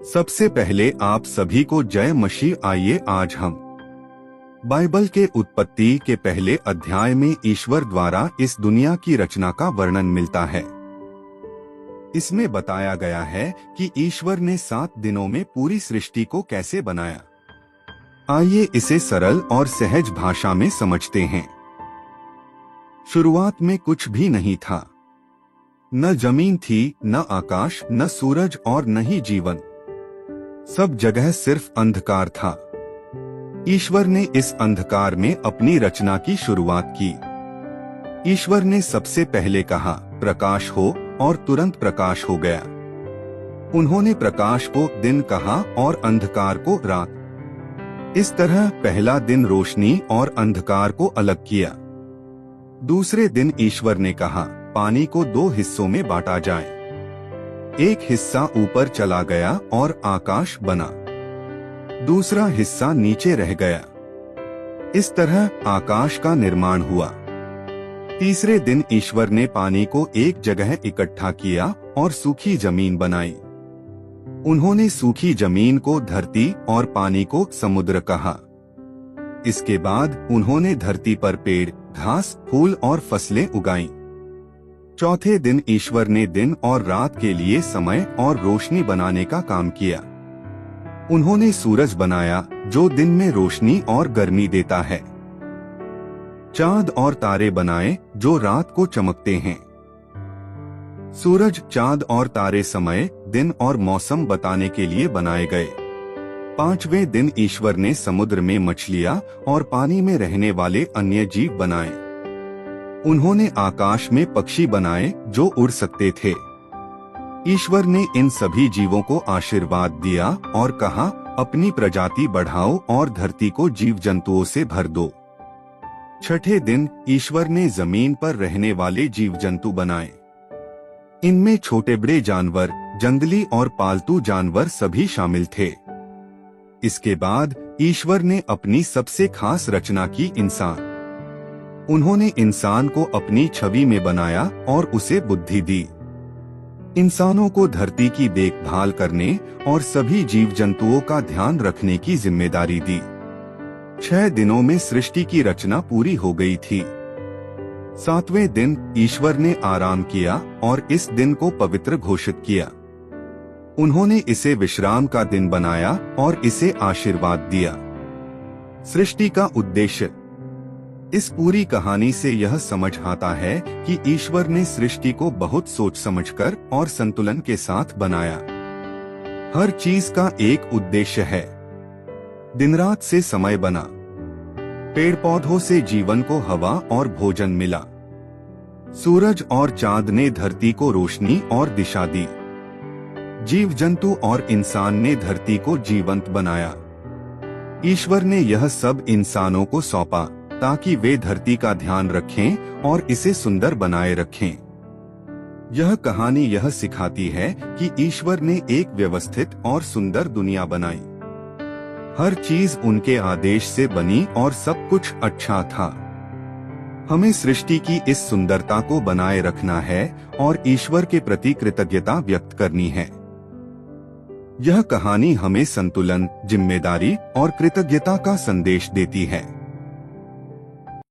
सबसे पहले आप सभी को जय मसीह। आइए आज हम बाइबल के उत्पत्ति के पहले अध्याय में ईश्वर द्वारा इस दुनिया की रचना का वर्णन मिलता है। इसमें बताया गया है कि ईश्वर ने 7 दिनों में पूरी सृष्टि को कैसे बनाया। आइए इसे सरल और सहज भाषा में समझते हैं। शुरुआत में कुछ भी नहीं था। न जमीन थी, न आकाश, न सूरज और न ही जीवन। सब जगह सिर्फ अंधकार था। ईश्वर ने इस अंधकार में अपनी रचना की शुरुआत की। ईश्वर ने सबसे पहले कहा, प्रकाश हो, और तुरंत प्रकाश हो गया। उन्होंने प्रकाश को दिन कहा और अंधकार को रात। इस तरह पहला दिन रोशनी और अंधकार को अलग किया। दूसरे दिन ईश्वर ने कहा, पानी को 2 हिस्सों में बांटा जाए। एक हिस्सा ऊपर चला गया और आकाश बना। दूसरा हिस्सा नीचे रह गया। इस तरह आकाश का निर्माण हुआ। तीसरे दिन ईश्वर ने पानी को एक जगह इकट्ठा किया और सूखी जमीन बनाई। उन्होंने सूखी जमीन को धरती और पानी को समुद्र कहा। इसके बाद उन्होंने धरती पर पेड़, घास, फूल और फसलें उगाईं। चौथे दिन ईश्वर ने दिन और रात के लिए समय और रोशनी बनाने का काम किया। उन्होंने सूरज बनाया जो दिन में रोशनी और गर्मी देता है। चांद और तारे बनाए जो रात को चमकते हैं। सूरज, चांद और तारे समय, दिन और मौसम बताने के लिए बनाए गए। 5वें दिन ईश्वर ने समुद्र में मछलियां और पानी में रहने वाले अन्य जीव बनाए। उन्होंने आकाश में पक्षी बनाए जो उड़ सकते थे। ईश्वर ने इन सभी जीवों को आशीर्वाद दिया और कहा, अपनी प्रजाति बढ़ाओ और धरती को जीव जंतुओं से भर दो। छठे दिन ईश्वर ने जमीन पर रहने वाले जीव जंतु बनाए। इनमें छोटे बड़े जानवर, जंगली और पालतू जानवर सभी शामिल थे। इसके बाद ईश्वर ने अपनी सबसे खास रचना की, इंसान। उन्होंने इंसान को अपनी छवि में बनाया और उसे बुद्धि दी। इंसानों को धरती की देखभाल करने और सभी जीव जंतुओं का ध्यान रखने की जिम्मेदारी दी। 6 दिनों में सृष्टि की रचना पूरी हो गई थी। 7वें दिन ईश्वर ने आराम किया और इस दिन को पवित्र घोषित किया। उन्होंने इसे विश्राम का दिन बनाया और इसे आशीर्वाद दिया। सृष्टि का उद्देश्य। इस पूरी कहानी से यह समझ आता है कि ईश्वर ने सृष्टि को बहुत सोच समझकर और संतुलन के साथ बनाया। हर चीज का एक उद्देश्य है। दिन रात से समय बना। पेड़ पौधों से जीवन को हवा और भोजन मिला। सूरज और चांद ने धरती को रोशनी और दिशा दी। जीव जंतु और इंसान ने धरती को जीवंत बनाया। ईश्वर ने यह सब इंसानों को सौंपा ताकि वे धरती का ध्यान रखें और इसे सुंदर बनाए रखें। यह कहानी यह सिखाती है कि ईश्वर ने एक व्यवस्थित और सुंदर दुनिया बनाई। हर चीज उनके आदेश से बनी और सब कुछ अच्छा था। हमें सृष्टि की इस सुंदरता को बनाए रखना है और ईश्वर के प्रति कृतज्ञता व्यक्त करनी है। यह कहानी हमें संतुलन, जिम्मेदारी और कृतज्ञता का संदेश देती है।